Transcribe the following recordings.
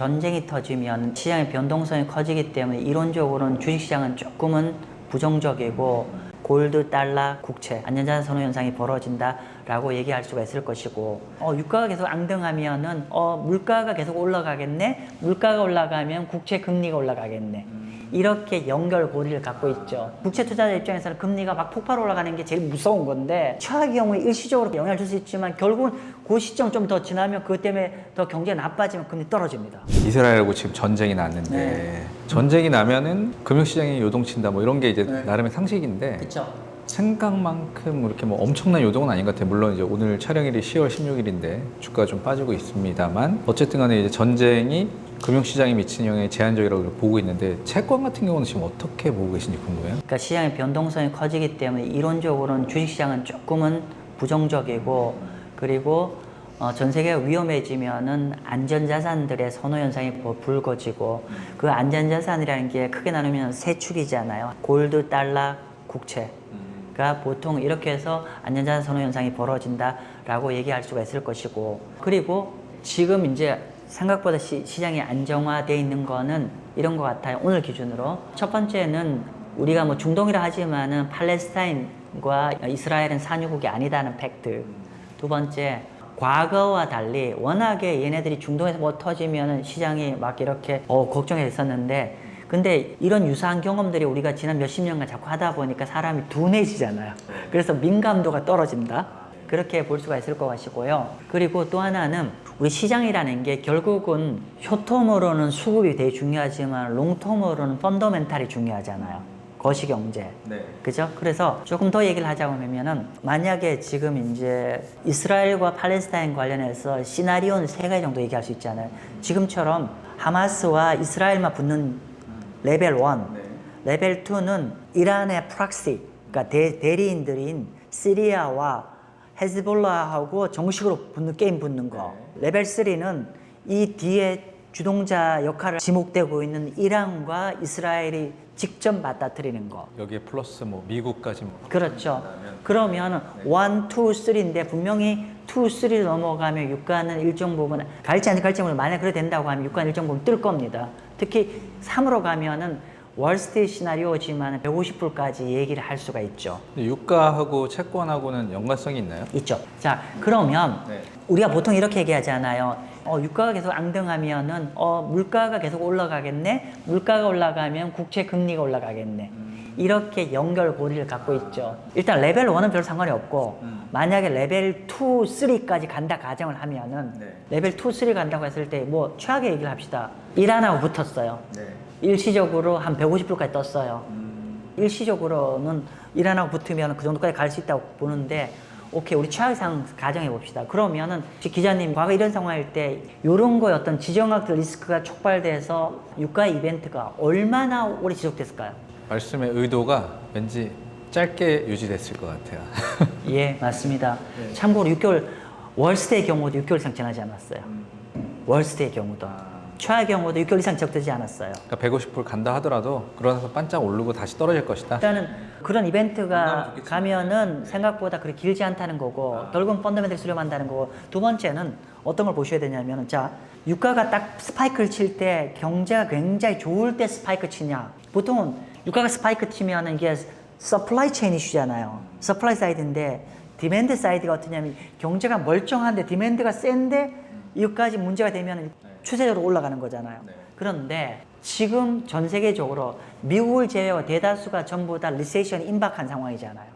전쟁이 터지면 시장의 변동성이 커지기 때문에 이론적으로는 주식시장은 조금은 부정적이고 골드, 달러, 국채, 안전자산 선호 현상이 벌어진다라고 얘기할 수가 있을 것이고 유가가 계속 앙등하면은 물가가 계속 올라가겠네? 물가가 올라가면 국채 금리가 올라가겠네. 이렇게 연결고리를 갖고 있죠. 국채 투자자 입장에서는 금리가 막 폭발 올라가는 게 제일 무서운 건데 최악의 경우에 일시적으로 영향을 줄 수 있지만 결국은 그 시점 좀 더 지나면 그것 때문에 더 경제가 나빠지면 금리 떨어집니다. 이스라엘하고 지금 전쟁이 났는데 네. 전쟁이 나면은 금융시장이 요동친다 뭐 이런 게 이제 나름의 상식인데 그렇죠. 생각만큼 이렇게 뭐 엄청난 요동은 아닌 것 같아요. 물론 이제 오늘 촬영일이 10월 16일인데 주가가 좀 빠지고 있습니다만 어쨌든 간에 이제 전쟁이 금융시장에 미치는 영향이 제한적이라고 보고 있는데 채권 같은 경우는 지금 어떻게 보고 계신지 궁금해요. 그러니까 시장의 변동성이 커지기 때문에 이론적으로는 주식시장은 조금은 부정적이고 그리고 전 세계가 위험해지면은 안전자산들의 선호 현상이 불거지고 그 안전자산이라는 게 크게 나누면 세 축이잖아요. 골드, 달러, 국채가 보통 이렇게 해서 안전자산 선호 현상이 벌어진다라고 얘기할 수가 있을 것이고 그리고 지금 이제 생각보다 시장이 안정화되어 있는 거는 이런 것 같아요. 오늘 기준으로 첫 번째는 우리가 뭐 중동이라 하지만은 팔레스타인과 이스라엘은 산유국이 아니다는 팩트. 두 번째, 과거와 달리 워낙에 얘네들이 중동에서 뭐 터지면은 시장이 막 이렇게 걱정했었는데 근데 이런 유사한 경험들이 우리가 지난 몇십 년간 자꾸 하다 보니까 사람이 둔해지잖아요. 그래서 민감도가 떨어진다. 그렇게 볼 수가 있을 것 같고요. 그리고 또 하나는 우리 시장이라는 게 결국은 쇼텀으로는 수급이 되게 중요하지만 롱텀으로는 펀더멘탈이 중요하잖아요. 거시경제. 네. 그죠? 그래서 조금 더 얘기를 하자고 하면은 만약에 지금 이제 이스라엘과 팔레스타인 관련해서 시나리오는 세 가지 정도 얘기할 수 있잖아요. 지금처럼 하마스와 이스라엘만 붙는 레벨 1, 레벨 2는 이란의 프락시, 그러니까 대리인들인 시리아와 헤즈볼라하고 정식으로 게임 붙는 거. 레벨 3는 이 뒤에 주동자 역할을 지목되고 있는 이란과 이스라엘이 직접 맞닥뜨리는 거. 여기에 플러스 뭐 미국까지 그렇죠. 그러면 1, 2, 3인데 분명히 2, 3를 넘어가면 유가는 일정 부분 갈지 안 갈지 모르겠는데 만약 그래 된다고 하면 유가는 일정 부분 뜰 겁니다. 특히 3으로 가면은 월스트리트 시나리오지만 150불까지 얘기를 할 수가 있죠. 유가하고 채권하고는 연관성이 있나요? 있죠. 자, 그러면 네. 우리가 보통 이렇게 얘기하잖아요. 유가가 계속 앙등하면은 물가가 계속 올라가겠네. 물가가 올라가면 국채 금리가 올라가겠네. 이렇게 연결고리를 갖고 있죠. 일단 레벨 1은 별 상관이 없고 만약에 레벨 2, 3까지 간다 가정을 하면은 레벨 2, 3 간다고 했을 때 뭐 최악의 얘기를 합시다. 이란하고 붙었어요. 일시적으로 한 150불까지 떴어요. 일시적으로는 이란하고 붙으면 그 정도까지 갈 수 있다고 보는데 오케이, 우리 최악의 상황 가정해 봅시다. 그러면은 기자님 과거 이런 상황일 때 이런 거에 어떤 지정학 리스크가 촉발돼서 유가 이벤트가 얼마나 오래 지속됐을까요? 말씀의 의도가 왠지 짧게 유지됐을 것 같아요. 예, 맞습니다. 참고로 6개월 월스트의 경우도 6개월 이상 지나지 않았어요. 월스트의 경우도 최악의 경우도 6개월 이상 지속되지 않았어요. 그러니까 150불 간다 하더라도 그러면서 반짝 오르고 다시 떨어질 것이다. 일단은 그런 이벤트가 가면은 생각보다 그렇게 길지 않다는 거고 결국은 펀더멘털 수렴한다는 거고 두 번째는 어떤 걸 보셔야 되냐면은 자 유가가 딱 스파이크를 칠 때 경제가 굉장히 좋을 때 스파이크 치냐 보통은 유가가 스파이크 치면은 이게 서플라이 체인 이슈잖아요. 서플라이 사이드인데 디맨드 사이드가 어떠냐면 경제가 멀쩡한데 디맨드가 센데 이것까지 문제가 되면 추세적으로 올라가는 거잖아요. 그런데 지금 전 세계적으로 미국을 제외하고 대다수가 전부 다 리세션이 임박한 상황이잖아요.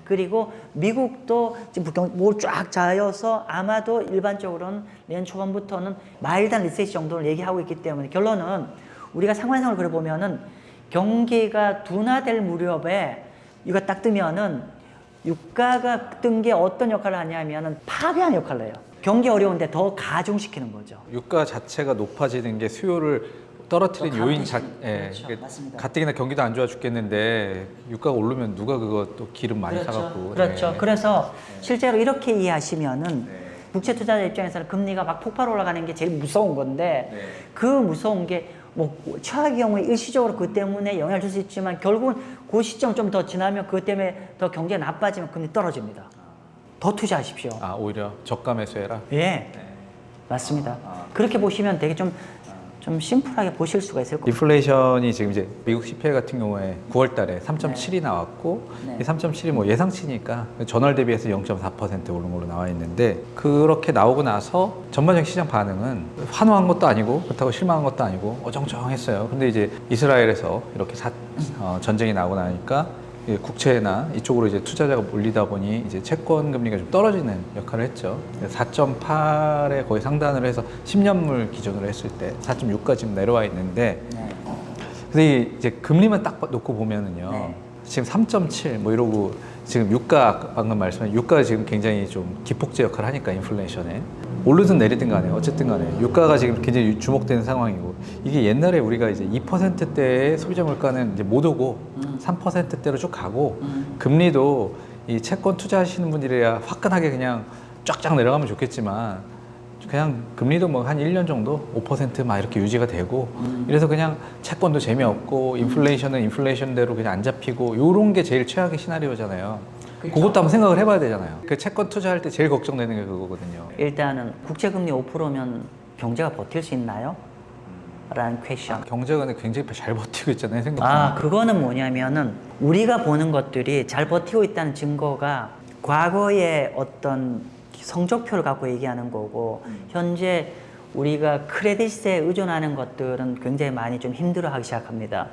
그리고 미국도 지금 뭘 쫙 자여서 아마도 일반적으로는 내년 초반부터는 마일드한 리세션 정도를 얘기하고 있기 때문에 결론은 우리가 상관상을 그려보면은 경기가 둔화될 무렵에 이거 딱 뜨면은 유가가 뜬 게 어떤 역할을 하냐면은 파괴하는 역할을 해요. 경기 어려운데 더 가중시키는 거죠. 유가 자체가 높아지는 게 수요를 떨어뜨린 요인 그렇죠. 맞습니다. 가뜩이나 경기도 안 좋아 죽겠는데 유가가 오르면 누가 그거 또 기름 많이 사갖고 그렇죠. 그래서 실제로 이렇게 이해하시면은 국채 투자자 입장에서는 금리가 막 폭발 올라가는 게 제일 무서운 건데 그 무서운 게 뭐 최악의 경우에 일시적으로 그 때문에 영향을 줄 수 있지만 결국은 그 시점 좀 더 지나면 그것 때문에 더 경제가 나빠지면 금리 떨어집니다. 더 투자하십시오. 오히려 저가 매수해라. 예, 맞습니다. 그렇게 보시면 되게 좀 좀 심플하게 보실 수가 있을 것 같아요. 인플레이션이 지금 이제 미국 CPI 같은 경우에 9월 달에 3.7이 나왔고 네. 이 3.7이 뭐 예상치니까 전월 대비해서 0.4% 오른 걸로 나와 있는데 그렇게 나오고 나서 전반적인 시장 반응은 환호한 것도 아니고 그렇다고 실망한 것도 아니고 어정쩡했어요. 근데 이제 이스라엘에서 이렇게 전쟁이 나고 나니까 국채나 이쪽으로 이제 투자자가 몰리다 보니 이제 채권 금리가 좀 떨어지는 역할을 했죠. 4.8에 거의 상단을 해서 10년물 기준으로 했을 때 4.6까지 지금 내려와 있는데, 네. 근데 이제 금리만 딱 놓고 보면은요. 네. 지금 3.7 뭐 이러고 지금 유가 방금 말씀하신 유가가 지금 굉장히 좀 기폭제 역할을 하니까 인플레이션에 오르든 내리든 간에 어쨌든 간에 유가가 지금 굉장히 주목되는 상황이고 이게 옛날에 우리가 이제 2%대의 소비자 물가는 이제 못 오고 3%대로 쭉 가고 금리도 이 채권 투자하시는 분들이야 화끈하게 그냥 쫙쫙 내려가면 좋겠지만 그냥 금리도 뭐 한 1년 정도 5%막 이렇게 유지가 되고 이래서 그냥 채권도 재미없고 인플레이션은 인플레이션대로 그냥 안 잡히고 요런 게 제일 최악의 시나리오잖아요. 그것도 한번 생각을 해봐야 되잖아요. 그 채권 투자할 때 제일 걱정되는 게 그거거든요. 일단은 국채금리 5%면 경제가 버틸 수 있나요? 라는 퀘션. 경제가 근데 굉장히 잘 버티고 있잖아요. 생각보다. 그거는 뭐냐면은 우리가 보는 것들이 잘 버티고 있다는 증거가 과거의 어떤 성적표를 갖고 얘기하는 거고 현재 우리가 크레딧에 의존하는 것들은 굉장히 많이 좀 힘들어하기 시작합니다.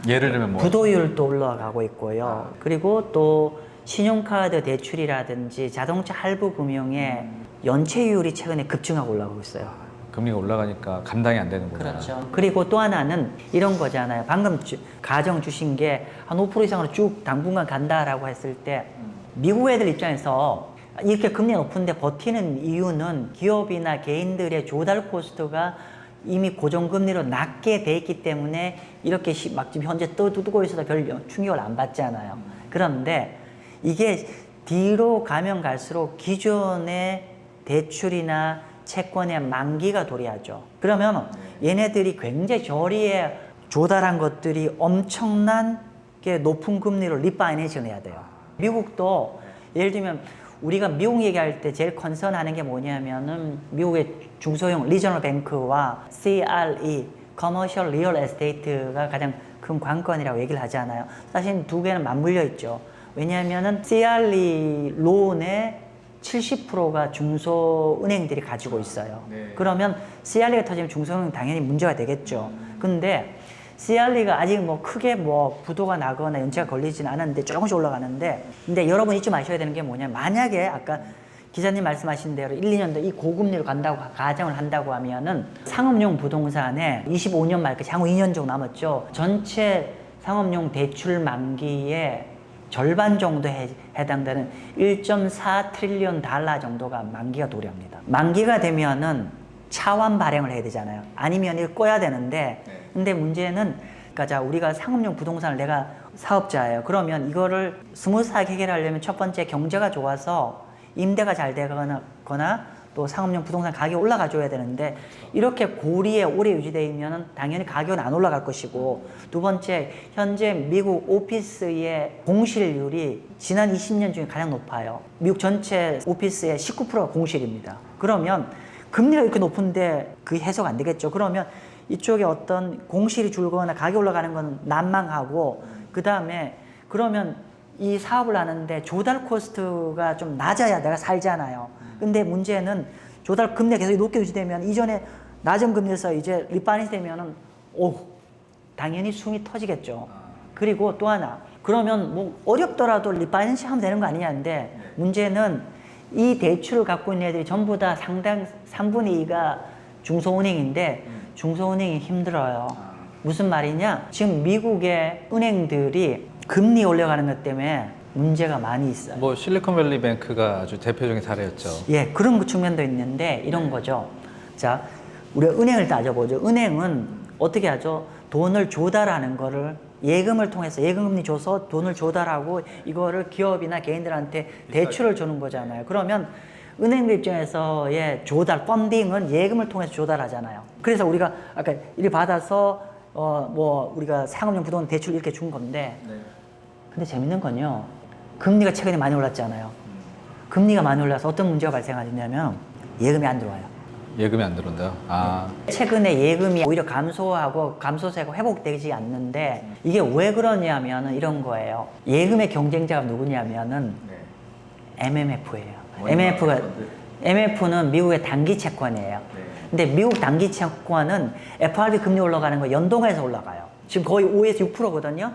예를 들면 뭐 부도율도 올라가고 있고요. 그리고 또 신용카드 대출이라든지 자동차 할부 금융의 연체율이 최근에 급증하고 올라가고 있어요. 금리가 올라가니까 감당이 안 되는구나. 그렇죠. 그리고 또 하나는 이런 거잖아요. 방금 가정 주신 게 한 5% 이상으로 쭉 당분간 간다라고 했을 때 미국 애들 입장에서 이렇게 금리가 높은데 버티는 이유는 기업이나 개인들의 조달 코스트가 이미 고정금리로 낮게 돼 있기 때문에 이렇게 막 지금 현재 떠두고 있어도 별 충격을 안 받잖아요. 그런데 이게 뒤로 가면 갈수록 기존의 대출이나 채권의 만기가 도래하죠. 그러면 얘네들이 굉장히 저리에 조달한 것들이 엄청나게 높은 금리로 리파이낸싱 해야 돼요. 미국도 예를 들면 우리가 미국 얘기할 때 제일 컨선하는 게 뭐냐면은 미국의 중소형 리저널 뱅크와 CRE, 커머셜 리얼 에스테이트가 가장 큰 관건이라고 얘기를 하잖아요. 사실 두 개는 맞물려 있죠. 왜냐하면은 CRE 론의 70%가 중소은행들이 가지고 있어요. 네. 그러면 CRE가 터지면 중소은행 당연히 문제가 되겠죠. 근데 CRE가 아직 뭐 크게 뭐 부도가 나거나 연체가 걸리지는 않았는데 조금씩 올라가는데, 근데 여러분 잊지 마셔야 되는 게 뭐냐면 만약에 아까 기자님 말씀하신 대로 1, 2년도 이 고금리로 간다고 가정을 한다고 하면은 상업용 부동산에 25년 말까지 향후 2년 정도 남았죠. 전체 상업용 대출 만기의 절반 정도에 해당되는 1.4 트릴리언 달러 정도가 만기가 도래합니다. 만기가 되면은 차환 발행을 해야 되잖아요. 아니면 이걸 꺼야 되는데, 근데 문제는 그러니까 우리가 상업용 부동산을 내가 사업자예요. 그러면 이거를 스무스하게 해결하려면 첫 번째 경제가 좋아서 임대가 잘 되거나 또 상업용 부동산 가격이 올라가 줘야 되는데 이렇게 고리에 오래 유지되면 당연히 가격은 안 올라갈 것이고, 두 번째 현재 미국 오피스의 공실률이 지난 20년 중에 가장 높아요. 미국 전체 오피스의 19%가 공실입니다. 그러면 금리가 이렇게 높은데 그게 해소가 안 되겠죠. 그러면 이쪽에 어떤 공실이 줄거나 가격이 올라가는 건 난망하고, 그 다음에 그러면 이 사업을 하는데 조달 코스트가 좀 낮아야 내가 살잖아요. 근데 문제는 조달 금리가 계속 높게 유지되면 이전에 낮은 금리에서 이제 리파이낸스 되면은 당연히 숨이 터지겠죠. 그리고 또 하나, 그러면 뭐 어렵더라도 리파이낸스 하면 되는 거 아니냐는데, 문제는 이 대출을 갖고 있는 애들이 전부 다 상당 3분의 2가 중소은행인데 중소은행이 힘들어요. 무슨 말이냐? 지금 미국의 은행들이 금리 올려가는 것 때문에 문제가 많이 있어요. 뭐 실리콘밸리 뱅크가 아주 대표적인 사례였죠. 예, 그런 측면도 있는데 이런 거죠. 자, 우리가 은행을 따져보죠. 은행은 어떻게 하죠? 돈을 조달하는 거를 예금을 통해서 예금금리 줘서 돈을 조달하고 이거를 기업이나 개인들한테 대출을 주는 거잖아요. 그러면 은행들 입장에서의 조달, 펀딩은 예금을 통해서 조달하잖아요. 그래서 우리가 아까 이리 받아서 뭐 우리가 상업용 부동산 대출 이렇게 준 건데, 근데 재밌는 건요, 금리가 최근에 많이 올랐잖아요. 금리가 많이 올라서 어떤 문제가 발생하냐면 예금이 안 들어와요. 예금이 안 들어온다. 아, 최근에 예금이 오히려 감소하고 감소세가 회복되지 않는데 이게 왜 그러냐면 이런 거예요. 예금의 경쟁자가 누구냐면은 MMF예요. MMF는 미국의 단기 채권이에요. 근데 미국 단기 채권은 FRB 금리 올라가는 거 연동해서 올라가요. 지금 거의 5에서 6%거든요.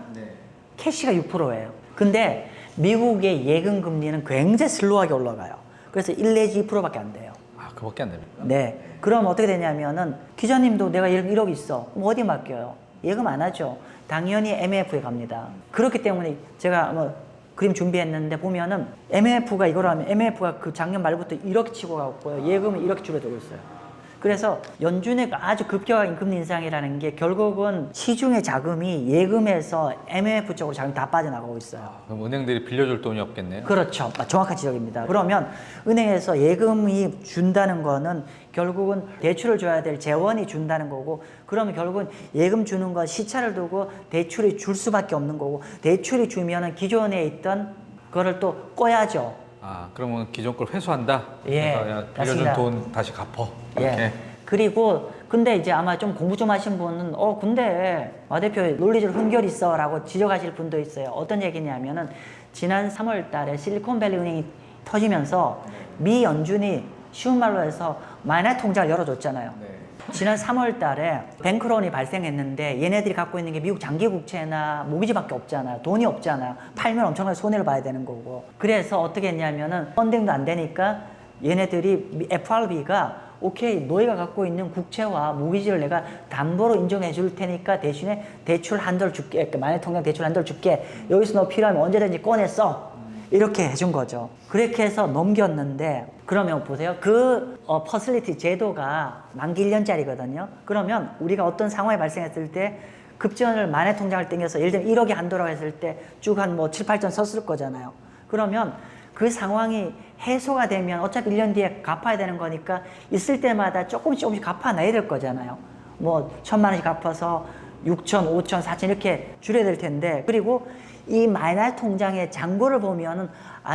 캐시가 6%예요. 근데 미국의 예금 금리는 굉장히 슬로우하게 올라가요. 그래서 1 내지 2%밖에 안 돼요. 아, 그밖에 안 됩니까? 네. 그럼 어떻게 되냐면은 기자님도 내가 1억 있어. 그럼 어디 맡겨요? 예금 안 하죠. 당연히 MMF에 갑니다. 그렇기 때문에 제가 뭐 그림 준비했는데 보면은 MMF가 이거로 하면 MMF가 그 작년 말부터 이렇게 치고 가고요. 예금은 이렇게 줄어들고 있어요. 그래서 연준의 아주 급격한 금리 인상이라는 게 결국은 시중의 자금이 예금에서 MMF 쪽으로 자금이 다 빠져나가고 있어요. 그럼 은행들이 빌려줄 돈이 없겠네요. 그렇죠. 정확한 지적입니다. 그러면 은행에서 예금이 준다는 거는 결국은 대출을 줘야 될 재원이 준다는 거고, 그러면 결국은 예금 주는 건 시차를 두고 대출이 줄 수밖에 없는 거고, 대출이 주면은 기존에 있던 거를 또 꺼야죠. 아, 그러면 기존 걸 회수한다? 예, 그래서 야, 빌려준 맞습니다. 돈 다시 갚어. 이렇게. 예. 그리고 근데 이제 아마 좀 공부 좀 하신 분은 근데 마 대표 논리적 흥결 있어라고 지적하실 분도 있어요. 어떤 얘기냐면은 지난 3월 달에 실리콘밸리 은행이 터지면서 미 연준이 쉬운 말로 해서 마이너스 통장을 열어줬잖아요. 지난 3월 달에 뱅크런이 발생했는데 얘네들이 갖고 있는 게 미국 장기 국채나 모기지밖에 없잖아요. 돈이 없잖아요. 팔면 엄청나게 손해를 봐야 되는 거고. 그래서 어떻게 했냐면은 펀딩도 안 되니까 얘네들이 FRB가 오케이, 너희가 갖고 있는 국채와 모기지를 내가 담보로 인정해 줄 테니까 대신에 대출 한도를 줄게. 만약 통장 대출 한도를 줄게. 여기서 너 필요하면 언제든지 꺼내 써. 이렇게 해준 거죠. 그렇게 해서 넘겼는데, 그러면 보세요. 그 퍼슬리티 제도가 만기 1년짜리거든요. 그러면 우리가 어떤 상황이 발생했을 때 급전을 만회 통장을 땡겨서 예를 들면 1억이 한도라고 했을 때 쭉 한 뭐 7, 8전 썼을 거잖아요. 그러면 그 상황이 해소가 되면 어차피 1년 뒤에 갚아야 되는 거니까 있을 때마다 조금씩 갚아놔야 될 거잖아요. 뭐 1,000만 원씩 갚아서 6천, 5천, 4천 이렇게 줄여야 될 텐데, 그리고 이 마이너스 통장의 잔고를 보면은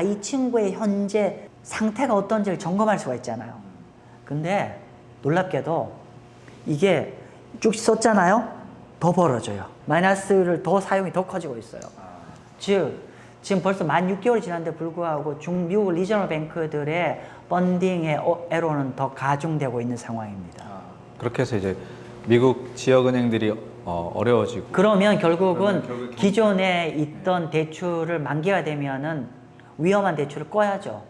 이 친구의 현재 상태가 어떤지를 점검할 수가 있잖아요. 근데 놀랍게도 이게 쭉 썼잖아요. 더 벌어져요. 마이너스를 더 사용이 더 커지고 있어요. 즉 지금 벌써 만 6개월이 지났는데 불구하고 미국 리저널 뱅크들의 펀딩의 애로는 더 가중되고 있는 상황입니다. 그렇게 해서 이제 미국 지역은행들이 어려워지고, 그러면 결국은 기존에 있던 대출을 만기가 되면은 위험한 대출을 꺼야죠.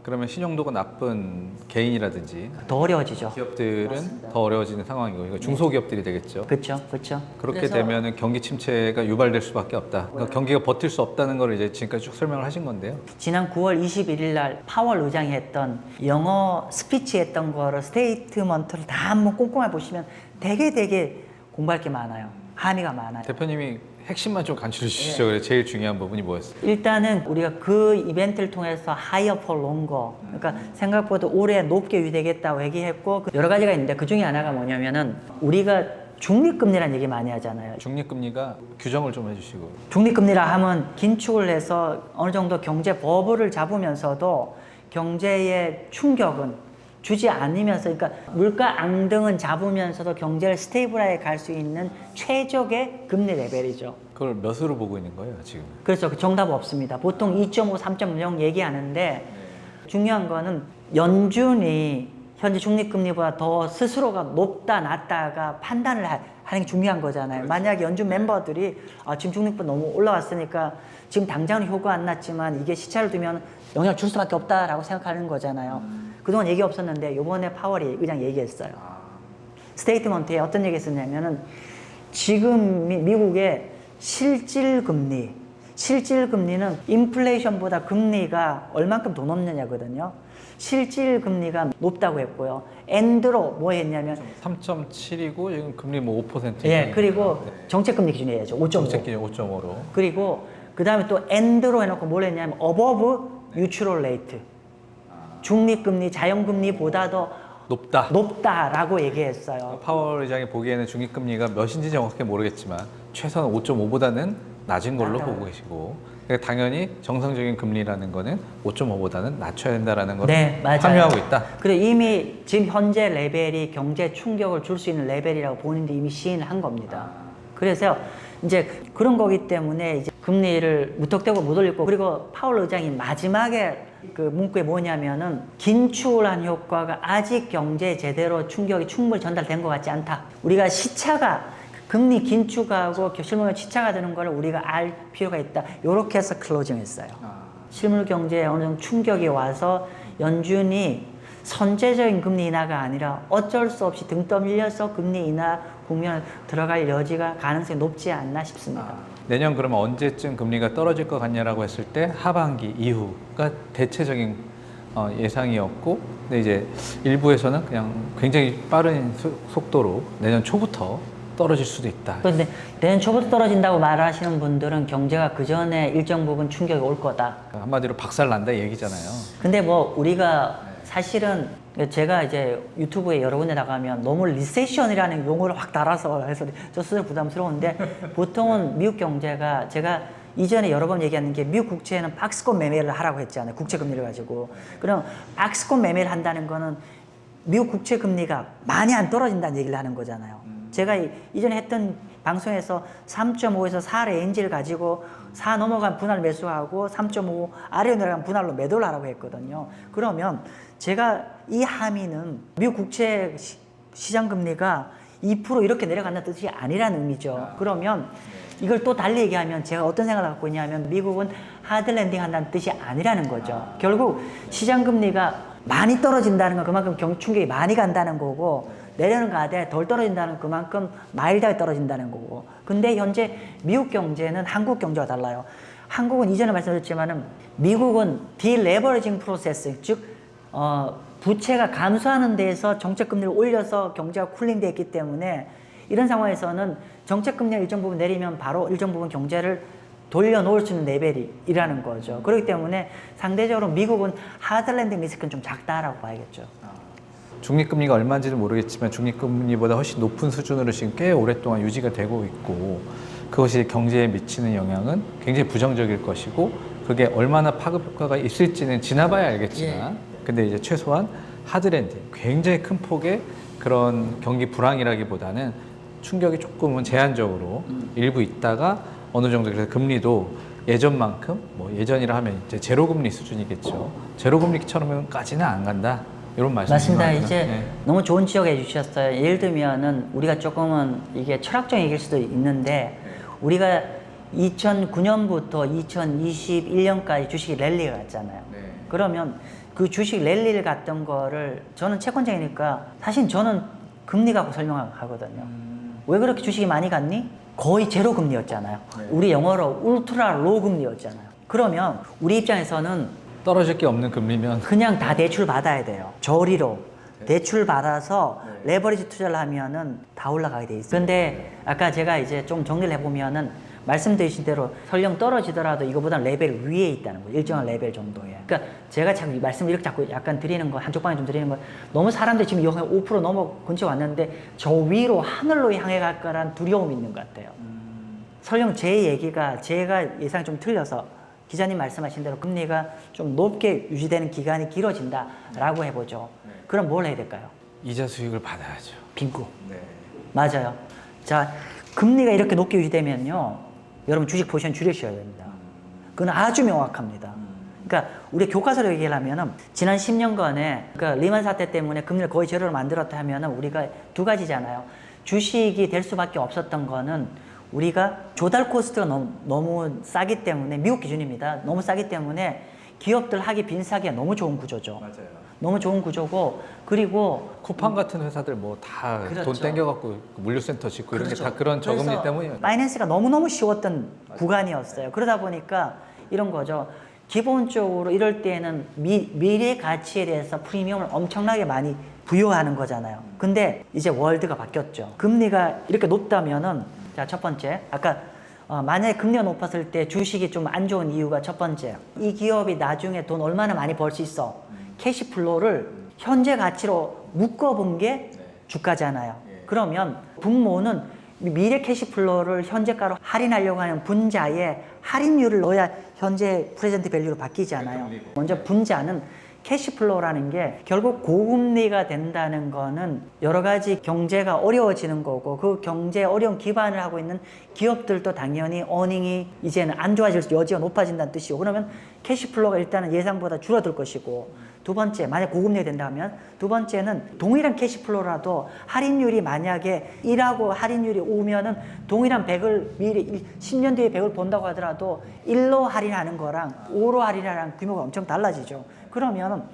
그러면 신용도가 나쁜 개인이라든지 더 어려워지죠. 기업들은 맞습니다. 더 어려워지는 상황이고, 이거 중소기업들이 되겠죠. 그렇죠, 그렇죠. 그렇게 되면은 경기 침체가 유발될 수밖에 없다. 그러니까 경기가 버틸 수 없다는 걸 이제 지금까지 쭉 설명을 하신 건데요. 지난 9월 21일 날 파월 의장이 했던 영어 스피치 했던 거를 스테이트먼트를 다 한번 꼼꼼하게 보시면 되게 공부할 게 많아요. 함의가 많아요. 대표님이 핵심만 좀 간추려 주시죠. 그래, 제일 중요한 부분이 뭐였어요? 일단은 우리가 그 이벤트를 통해서 higher for longer, 그러니까 생각보다 오래 높게 유지되겠다고 얘기했고, 여러 가지가 있는데 그 중에 하나가 뭐냐면은 우리가 중립금리라는 얘기 많이 하잖아요. 중립금리가 규정을 좀 해주시고. 중립금리라 하면 긴축을 해서 어느 정도 경제 버블을 잡으면서도 경제의 충격은 주지 않으면서, 그러니까 물가 앙등은 잡으면서도 경제를 스테이블하게 갈 수 있는 최적의 금리 레벨이죠. 그걸 몇으로 보고 있는 거예요, 지금? 그래서 그 정답 없습니다. 보통 2.5, 3.0 얘기하는데 중요한 거는 연준이 현재 중립금리보다 더 스스로가 높다 낮다가 판단을 하는 게 중요한 거잖아요. 그렇죠. 만약에 연준 멤버들이 지금 중립금 너무 올라왔으니까 지금 당장은 효과 안 났지만 이게 시차를 두면 영향을 줄 수밖에 없다라고 생각하는 거잖아요. 그동안 얘기 없었는데 이번에 파월이 의장 얘기했어요. 스테이트먼트에 어떤 얘기 했었냐면은 지금 미국의 실질금리는 인플레이션보다 금리가 얼만큼 더 높느냐거든요. 실질금리가 높다고 했고요. 엔드로 뭐 했냐면 3.7이고 지금 금리 뭐 5%. 예, 그리고 정책금리 기준이 해야죠. 5.5. 정책기준 5.5로. 그리고 그 다음에 또 엔드로 해놓고 뭘 했냐면 above neutral rate. 중립금리, 자연금리보다 더 높다라고 얘기했어요. 파월 의장이 보기에는 중립금리가 몇인지 정확히 모르겠지만 최소한 5.5보다는 낮은 걸로 보고 계시고, 그러니까 당연히 정상적인 금리라는 거는 5.5보다는 낮춰야 된다라는 걸 네, 맞아요. 함유하고 있다. 그리고 이미 지금 현재 레벨이 경제 충격을 줄 수 있는 레벨이라고 본인들이 이미 시인을 한 겁니다. 그래서 이제 그런 거기 때문에 이제 금리를 무턱대고 못 올릴 거고, 그리고 파월 의장이 마지막에 그 문구에 뭐냐면은 긴축한 효과가 아직 경제에 제대로 충격이 충분히 전달된 것 같지 않다. 우리가 시차가 금리 긴축하고 실물 시차가 되는 걸 우리가 알 필요가 있다. 이렇게 해서 클로징했어요. 실물 경제에 어느 정도 충격이 와서 연준이 선제적인 금리 인하가 아니라 어쩔 수 없이 등 떠밀려서 금리 인하 국면에 들어갈 여지가 가능성이 높지 않나 싶습니다. 내년 그러면 언제쯤 금리가 떨어질 것 같냐라고 했을 때 하반기 이후가 대체적인 예상이었고, 근데 이제 일부에서는 그냥 굉장히 빠른 속도로 내년 초부터 떨어질 수도 있다. 그런데 내년 초부터 떨어진다고 말하시는 분들은 경제가 그 전에 일정 부분 충격이 올 거다. 한마디로 박살 난다 얘기잖아요. 근데 뭐 우리가 사실은 제가 이제 유튜브에 여러 군데 나가면 너무 리세션이라는 용어를 확 달아서 해서 저 스스로 부담스러운데, 보통은 미국 경제가, 제가 이전에 여러 번 얘기하는 게 미국 국채에는 박스권 매매를 하라고 했잖아요. 국채 금리를 가지고. 그럼 박스권 매매를 한다는 거는 미국 국채 금리가 많이 안 떨어진다는 얘기를 하는 거잖아요. 제가 이전에 했던 방송에서 3.5에서 4 레인지를 가지고 4 넘어간 분할 매수하고 3.5 아래로 내려간 분할로 매도를 하라고 했거든요. 그러면 제가 이 함의는 미국 국채 시장 금리가 2% 이렇게 내려간다는 뜻이 아니라는 의미죠. 그러면 이걸 또 달리 얘기하면 제가 어떤 생각을 갖고 있냐면 미국은 하드 랜딩 한다는 뜻이 아니라는 거죠. 결국 시장 금리가 많이 떨어진다는 건 그만큼 충격이 많이 간다는 거고, 내려는 가되 덜 떨어진다는 그만큼 마일드하게 떨어진다는 거고. 근데 현재 미국 경제는 한국 경제와 달라요. 한국은 이전에 말씀드렸지만은 미국은 디레버리징 프로세스, 즉 부채가 감소하는 데에서 정책금리를 올려서 경제가 쿨링돼 있기 때문에 이런 상황에서는 정책금리를 일정 부분 내리면 바로 일정 부분 경제를 돌려놓을 수 있는 레벨이라는 거죠. 그렇기 때문에 상대적으로 미국은 하드랜딩 리스크는 좀 작다라고 봐야겠죠. 중립금리가 얼마인지는 모르겠지만 중립금리보다 훨씬 높은 수준으로 지금 꽤 오랫동안 유지가 되고 있고, 그것이 경제에 미치는 영향은 굉장히 부정적일 것이고, 그게 얼마나 파급 효과가 있을지는 지나봐야 알겠지만, 근데 이제 최소한 하드랜딩, 굉장히 큰 폭의 그런 경기 불황이라기보다는 충격이 조금은 제한적으로 일부 있다가 어느 정도, 그래서 금리도 예전만큼, 뭐 예전이라 하면 이제 제로금리 수준이겠죠. 제로금리처럼까지는 안 간다. 이런 말씀이신 것 맞습니다. 같아요. 이제 네. 너무 좋은 지적 해주셨어요. 예를 들면은 우리가 조금은 이게 철학적인 얘기일 수도 있는데, 우리가 2009년부터 2021년까지 주식이 랠리가 갔잖아요. 그러면 그 주식 랠리를 갔던 거를, 저는 채권자이니까 사실 저는 금리 갖고 설명하거든요. 왜 그렇게 주식이 많이 갔니? 거의 제로 금리였잖아요. 우리 영어로 울트라 로우 금리였잖아요. 그러면 우리 입장에서는 떨어질 게 없는 금리면 그냥 다 대출 받아야 돼요. 저리로 대출 받아서 레버리지 투자를 하면은 다 올라가게 돼 있어요. 근데 아까 제가 이제 좀 정리를 해보면은 말씀드린 대로 설령 떨어지더라도 이거보다 레벨 위에 있다는 거예요. 일정한 레벨 정도에. 그러니까 제가 자꾸 이 말씀을 이렇게 자꾸 약간 드리는 거, 한쪽 방에 좀 드리는 거, 너무 사람들이 지금 5% 넘어 근처 왔는데 저 위로 하늘로 향해 갈 거란 두려움이 있는 것 같아요. 설령 제 얘기가 제가 예상이 좀 틀려서 기자님 말씀하신 대로 금리가 좀 높게 유지되는 기간이 길어진다라고 해보죠. 그럼 뭘 해야 될까요? 이자 수익을 받아야죠. 빙고. 네. 맞아요. 자, 금리가 이렇게 높게 유지되면요, 여러분 주식 포지션 줄이셔야 됩니다. 그건 아주 명확합니다. 그러니까 우리 교과서로 얘기를 하면은 지난 10년간에 그러니까 리만 사태 때문에 금리를 거의 제로로 만들었다 하면은 우리가 두 가지잖아요. 주식이 될 수밖에 없었던 거는 우리가 조달 코스트가 너무 싸기 때문에, 미국 기준입니다. 너무 싸기 때문에 기업들 하기 빈사기가 너무 좋은 구조죠. 맞아요. 너무 좋은 구조고, 그리고 쿠팡 같은 회사들 뭐 다 돈 그렇죠. 땡겨갖고 물류센터 짓고 이런 게 그렇죠. 다 그런 저금리 그래서 때문이에요. 파이낸스가 너무너무 쉬웠던 구간이었어요. 그러다 보니까 이런 거죠. 기본적으로 이럴 때는 미래 가치에 대해서 프리미엄을 엄청나게 많이 부여하는 거잖아요. 근데 이제 월드가 바뀌었죠. 금리가 이렇게 높다면은, 자, 첫 번째, 아까 만약에 금리가 높았을 때 주식이 좀 안 좋은 이유가 첫 번째, 이 기업이 나중에 돈 얼마나 많이 벌 수 있어, 캐시플로우를 현재 가치로 묶어본 게 주가잖아요. 그러면 분모는 미래 캐시플로우를 현재가로 할인하려고 하는 분자에 할인율을 넣어야 현재 프레젠트 밸류로 바뀌잖아요. 먼저 분자는 캐시플로우라는 게 결국 고금리가 된다는 거는 여러 가지 경제가 어려워지는 거고 그 경제 어려운 기반을 하고 있는 기업들도 당연히 어닝이 이제는 안 좋아질 여지가 높아진다는 뜻이고 그러면 캐시플로우가 일단은 예상보다 줄어들 것이고 두 번째 만약 고금리가 된다면 두 번째는 동일한 캐시플로우라도 할인율이 만약에 1하고 할인율이 5면은 동일한 100을 미리 10년 뒤에 100을 본다고 하더라도 1로 할인하는 거랑 5로 할인하는 규모가 엄청 달라지죠. 그러면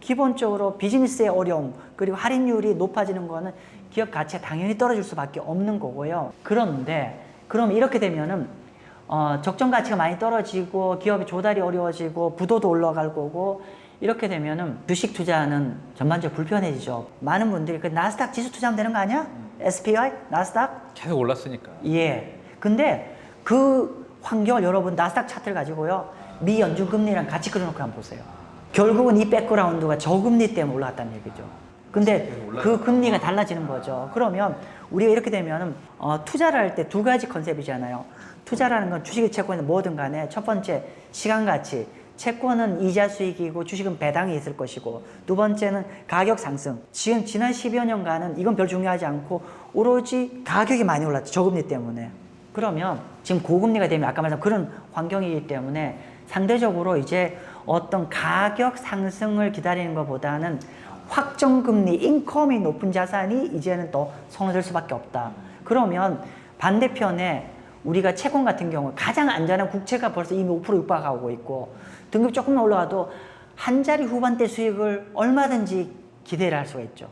기본적으로 비즈니스의 어려움 그리고 할인율이 높아지는 거는 기업 가치가 당연히 떨어질 수밖에 없는 거고요. 그런데 그럼 이렇게 되면은 적정 가치가 많이 떨어지고 기업이 조달이 어려워지고 부도도 올라갈 거고 이렇게 되면은 주식 투자는 전반적으로 불편해지죠. 많은 분들이 그 나스닥 지수 투자하면 되는 거 아니야? SPY? 나스닥? 계속 올랐으니까. 예. 근데 그 환경을 여러분 나스닥 차트를 가지고요. 미 연준 금리랑 같이 그려놓고 한번 보세요. 결국은 이 백그라운드가 저금리 때문에 올라갔다는 얘기죠. 근데 그 금리가 달라지는 거죠. 그러면 우리가 이렇게 되면 투자를 할 때 두 가지 컨셉이잖아요. 투자라는 건 주식이 채권이든 뭐든 간에 첫 번째 시간 가치. 채권은 이자 수익이고 주식은 배당이 있을 것이고 두 번째는 가격 상승. 지금 지난 10여 년간은 이건 별 중요하지 않고 오로지 가격이 많이 올랐죠. 저금리 때문에. 그러면 지금 고금리가 되면 아까 말한 그런 환경이기 때문에 상대적으로 이제 어떤 가격 상승을 기다리는 것보다는 확정금리, 인컴이 높은 자산이 이제는 더 선호될 수밖에 없다. 그러면 반대편에 우리가 채권 같은 경우 가장 안전한 국채가 벌써 이미 5% 육박하고 있고 등급이 조금만 올라가도 한 자리 후반대 수익을 얼마든지 기대를 할 수가 있죠.